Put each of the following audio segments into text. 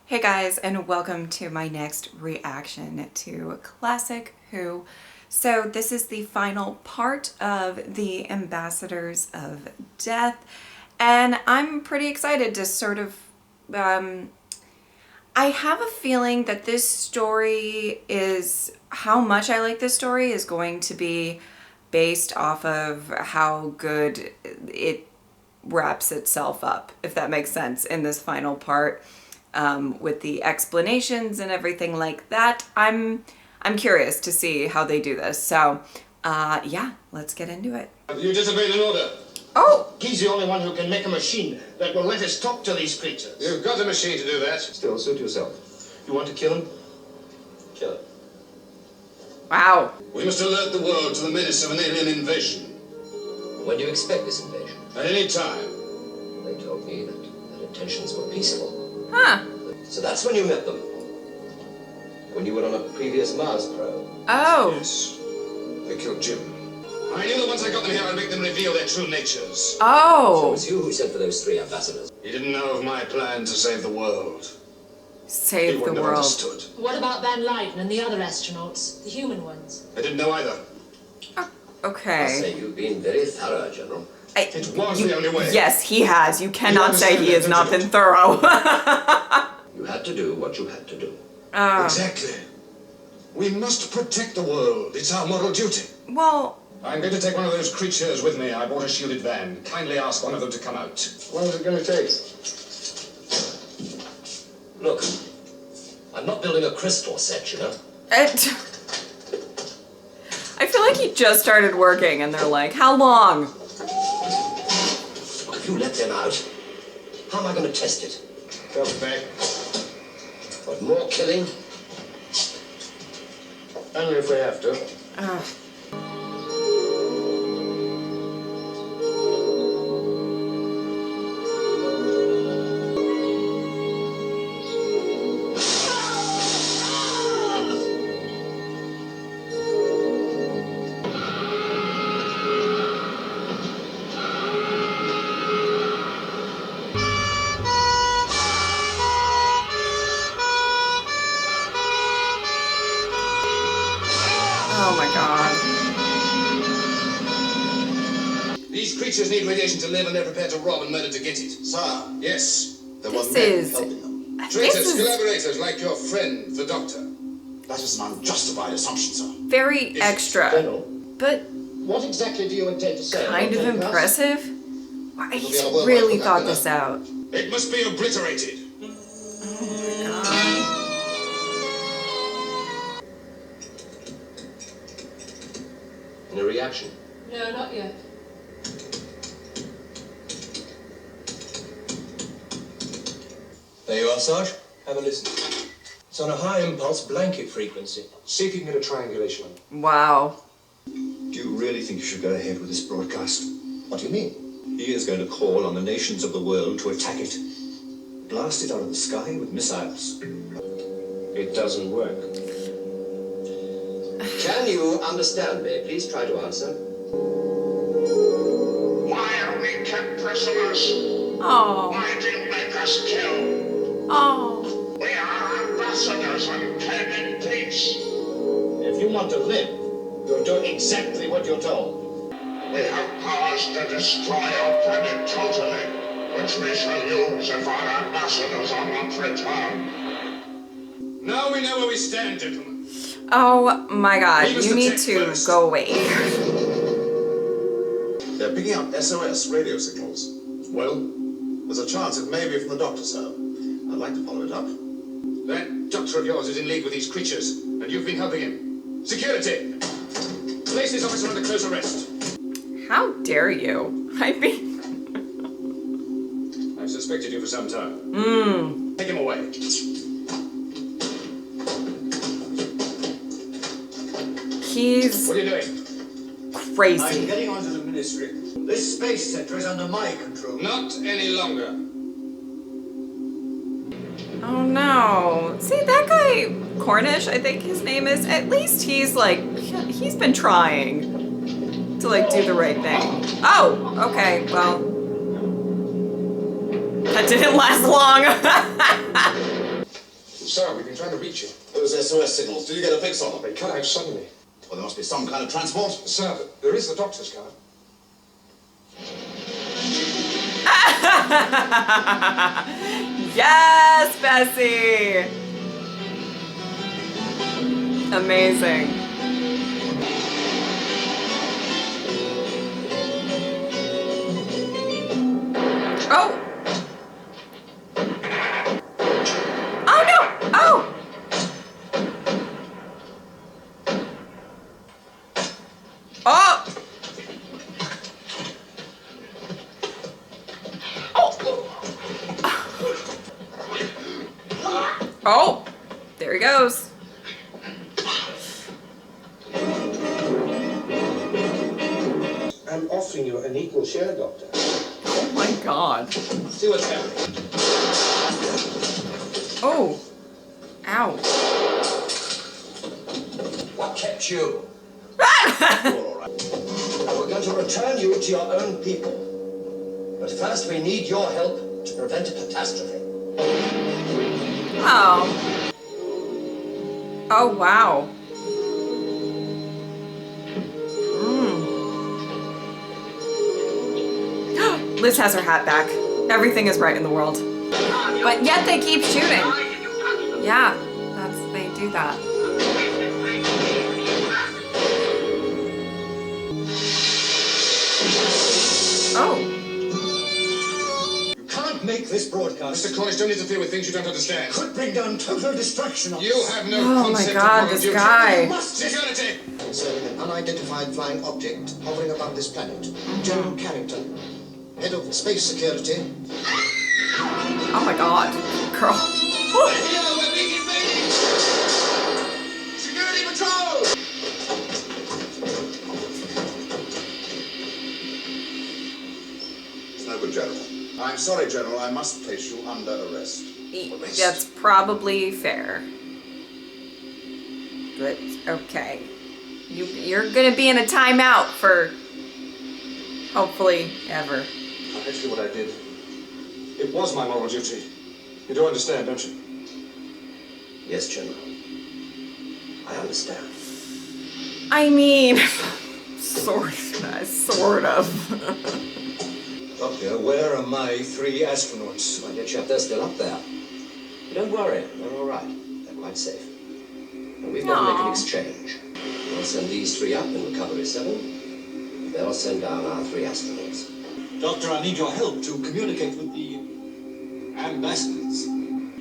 Hey guys, and welcome to my next reaction to Classic Who. So this is the final part of the Ambassadors of Death, and I'm pretty excited to sort of, I have a feeling that this story is, how much I like this story is going to be based off of how good it wraps itself up, if that makes sense, in this final part. With the explanations and everything like that. I'm curious to see how they do this. So, yeah, let's get into it. You disobeyed an order. Oh! He's the only one who can make a machine that will let us talk to these creatures. You've got a machine to do that. Still, suit yourself. You want to kill him? Kill him. Wow. We must alert the world to the menace of an alien invasion. When do you expect this invasion? At any time. They told me that their intentions were peaceful. Huh. So that's when you met them? When you were on a previous Mars probe? Oh. Yes. They killed Jim. I knew that once I got them here, I'd make them reveal their true natures. So it Oh. was you who sent for those 3 ambassadors? He didn't know of my plan to save the world. He Save the wouldn't have world. understood. What about Van Lyden and the other astronauts, the human ones? I didn't know either. I Okay. say you've been very thorough, General. It was the only way. Yes, he has. You cannot You say he has understand not that, been thorough. You had to do what you had to do. Exactly. We must protect the world. It's our moral duty. Well, I'm going to take one of those creatures with me. I bought a shielded van. Kindly ask one of them to come out. What is it going to take? Look, I'm not building a crystal set, you know. I feel like he just started working and they're like, how long? Look, if you let them out, how am I going to test it? Go back. What, more killing? Only if we have to. Oh my god. These creatures need radiation to live, and they're prepared to rob and murder to get it. Sir, Yes. there were This men is- helping them. Traitors, This is collaborators like your friend, the Doctor. That is an unjustified assumption, sir. very extra, General, but what exactly do you intend to say? kind of about impressive. Wow, be he's a worldwide really thought vocabulary. this out. It must be obliterated. In a reaction? No, not yet. There you are, Sarge. Have a listen. It's on a high impulse blanket frequency. See if you can get a triangulation on it. Wow. Do you really think you should go ahead with this broadcast? What do you mean? He is going to call on the nations of the world to attack it. Blast it out of the sky with missiles. It doesn't work. Can you understand me? Please try to answer. Why are we kept prisoners? Oh. Why do you make us kill? Oh. We are ambassadors and came in peace. If you want to live, you'll do exactly what you're told. We have powers to destroy our planet totally, which we shall use if our ambassadors are not returned. Now we know where we stand, gentlemen. Oh my god, Leave us you the need tech to first. go away. They're picking up SOS radio signals. Well, There's a chance it may be from the doctor, sir. I'd like to follow it up. that doctor of yours is in league with these creatures, and you've been helping him. Security! Place this officer under close arrest. How dare you? I mean, I've suspected you for some time. Take him away. he's What are you doing? crazy. getting onto the ministry. This space center is under my control. Not any longer. Oh no. See, that guy, Cornish, I think his name is, at least he's like, he's been trying to like do the right thing. Oh, okay, well, that didn't last long. Sir, we've been trying to reach you. Those SOS signals, did you get a fix on them? They cut out suddenly. Well, there must be some kind of transport. Sir, there is the doctor's car. Yes, Bessie! Amazing. Oh! Oh no! Oh! Oh! Oh! There he goes. I'm offering you an equal share, Doctor. Oh my god. See what's happening. Oh. Ow. What kept you? You're all right. We're going to return you to your own people. But first, we need your help to prevent a catastrophe. Oh. Oh, wow. Liz has her hat back. Everything is right in the world. But yet they keep shooting. Yeah, they do that. Oh. You can't make this broadcast. Mr. Cornish, don't interfere with things you don't understand. Could bring down total destruction of You have no Oh my concept god, of this moral duty. guy. must Security! Concerning an unidentified flying object hovering above this planet. General Carrington, head of space security. Oh my god. Girl. Here, we're being invaded! Security patrol! It's no good, General. I'm sorry, General. I must place you under arrest. That's probably fair. But, okay. You're gonna be in a timeout for hopefully ever. Actually, what I did, it was my moral duty. You do understand, don't you? Yes, General. I understand. I mean, sort of. Doctor, where are my 3 astronauts? My dear chap, they're still up there. But don't worry, they're all right. They're quite safe. And we've got to make an Aw. exchange. We'll send these 3 up in Recovery 7. They'll send down our 3 astronauts. Doctor, I need your help to communicate with the ambassadors.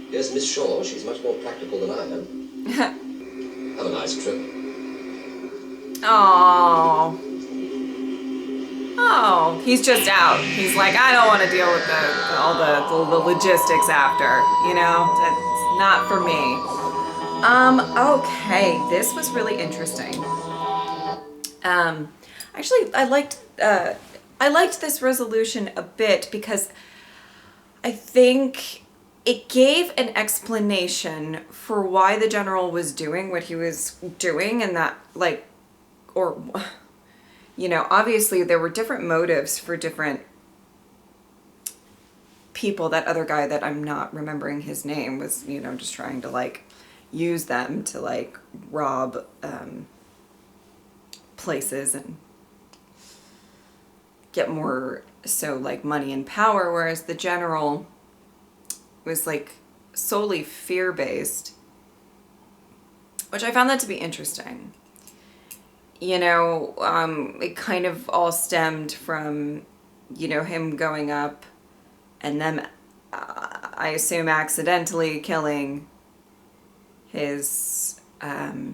Yes, Miss Shaw, she's much more practical than I am. Have a nice trip. Oh. Oh, he's just out. He's like, I don't want to deal with all the logistics after, you know? That's not for me. Okay, this was really interesting. Actually, I liked this resolution a bit because I think it gave an explanation for why the general was doing what he was doing, and that, like, or, you know, obviously there were different motives for different people. That other guy that I'm not remembering his name was, you know, just trying to, like, use them to, like, rob places and get more so, like, money and power, whereas the general was, like, solely fear-based, which I found that to be interesting. You know, it kind of all stemmed from, you know, him going up and then, I assume, accidentally killing his, I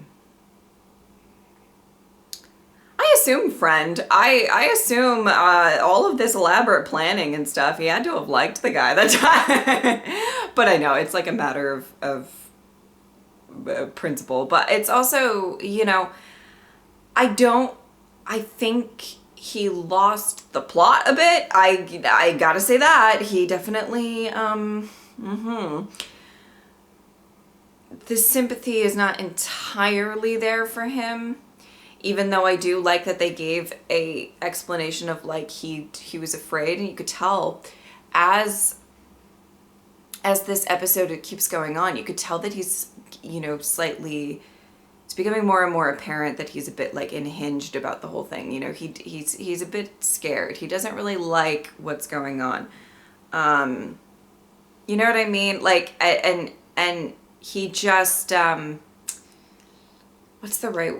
assume friend. I assume all of this elaborate planning and stuff, he had to have liked the guy that time. But I know, it's like a matter of principle. But it's also, you know, I think he lost the plot a bit. I gotta say that. He definitely, the sympathy is not entirely there for him. Even though I do like that they gave a explanation of, like, he was afraid, and you could tell as as this episode it keeps going on, you could tell that he's, you know, slightly, it's becoming more and more apparent that he's a bit like unhinged about the whole thing. You know, he's a bit scared. He doesn't really like what's going on. You know what I mean? Like, and he just, what's the right,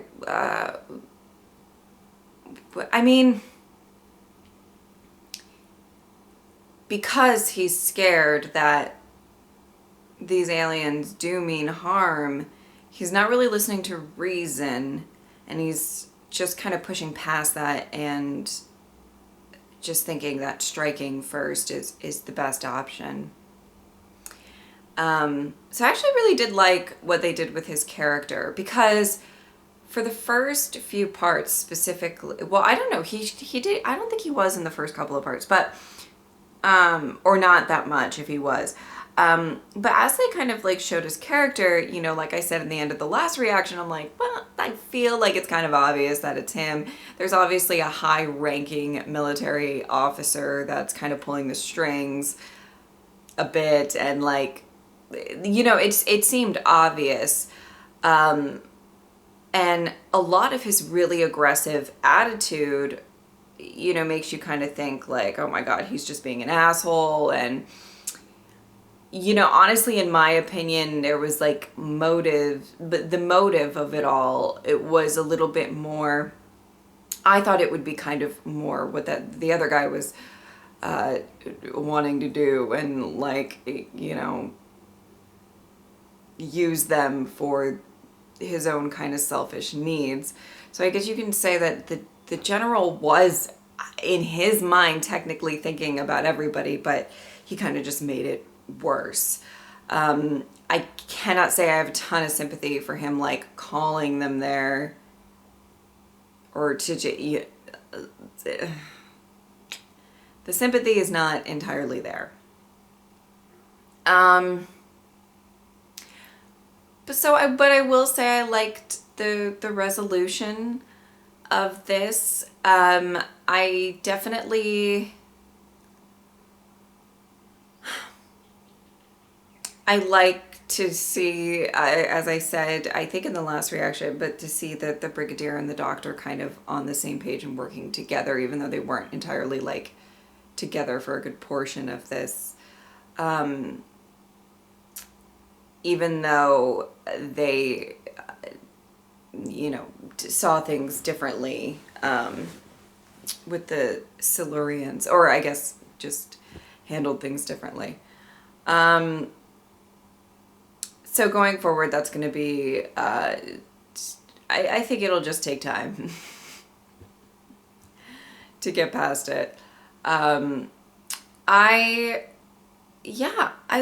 I mean, because he's scared that these aliens do mean harm, he's not really listening to reason, and he's just kind of pushing past that and just thinking that striking first is the best option. So I actually really did like what they did with his character, because for the first few parts specifically, well, I don't know, he did, I don't think he was in the first couple of parts, but or not that much if he was. But as they kind of like showed his character, you know, like I said in the end of the last reaction, I'm like, well, I feel like it's kind of obvious that it's him. There's obviously a high-ranking military officer that's kind of pulling the strings a bit, and like, you know, it seemed obvious. And a lot of his really aggressive attitude, you know, makes you kind of think like, oh my God, he's just being an asshole. And, you know, honestly, in my opinion, there was like motive, but the motive of it all, it was a little bit more, I thought it would be kind of more what the other guy was wanting to do, and like, you know, use them for his own kind of selfish needs. So I guess you can say that the general was, in his mind, technically thinking about everybody, but he kind of just made it worse. I cannot say I have a ton of sympathy for him, like calling them there, or to the sympathy is not entirely there. But I will say I liked the resolution of this. I definitely, I like to see, as I said, I think in the last reaction, but to see that the Brigadier and the Doctor kind of on the same page and working together, even though they weren't entirely like together for a good portion of this. Even though they, you know, saw things differently with the Silurians, or I guess just handled things differently. So going forward, that's going to be, I think it'll just take time to get past it. I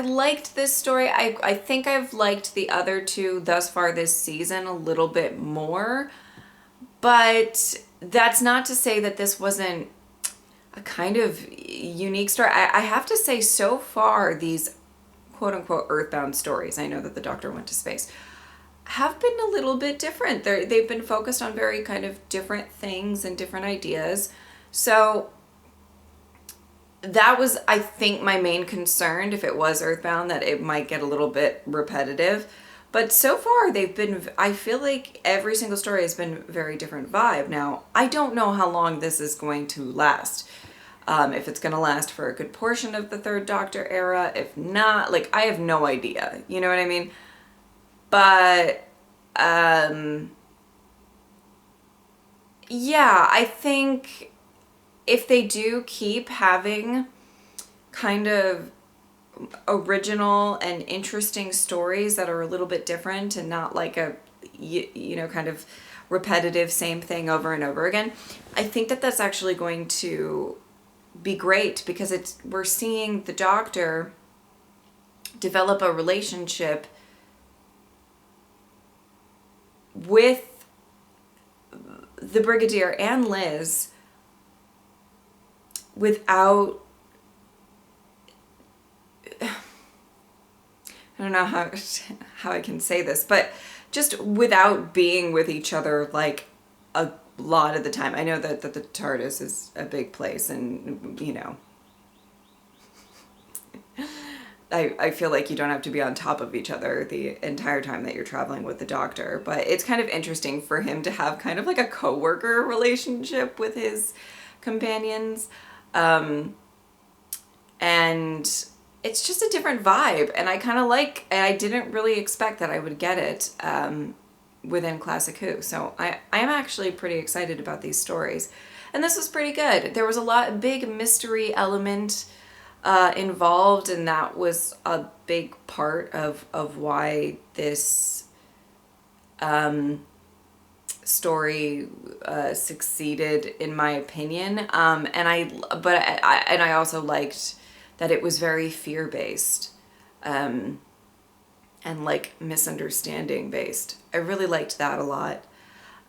liked this story. I think I've liked the other two thus far this season a little bit more, but that's not to say that this wasn't a kind of unique story. I have to say, so far, these quote-unquote earthbound stories, I know that the Doctor went to space, have been a little bit different. They've been focused on very kind of different things and different ideas. So that was, I think, my main concern, if it was earthbound, that it might get a little bit repetitive. But so far, they've been, I feel like every single story has been a very different vibe. Now, I don't know how long this is going to last. If it's going to last for a good portion of the Third Doctor era. If not, like, I have no idea. You know what I mean? But, yeah, I think if they do keep having kind of original and interesting stories that are a little bit different and not like a, you know, kind of repetitive same thing over and over again, I think that that's actually going to be great, because we're seeing the Doctor develop a relationship with the Brigadier and Liz without, I don't know how I can say this, but just without being with each other like a lot of the time. I know that the TARDIS is a big place, and, you know, I feel like you don't have to be on top of each other the entire time that you're traveling with the Doctor, but it's kind of interesting for him to have kind of like a coworker relationship with his companions. And it's just a different vibe, and I kind of like, and I didn't really expect that I would get it within Classic Who. So I am actually pretty excited about these stories. And this was pretty good. There was a big mystery element involved, and that was a big part of why this story succeeded, in my opinion. And I also liked that it was very fear-based and like misunderstanding based. I really liked that a lot.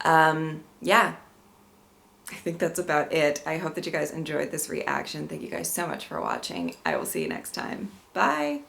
Yeah, I think that's about it. I hope that you guys enjoyed this reaction. Thank you guys so much for watching. I will see you next time. Bye.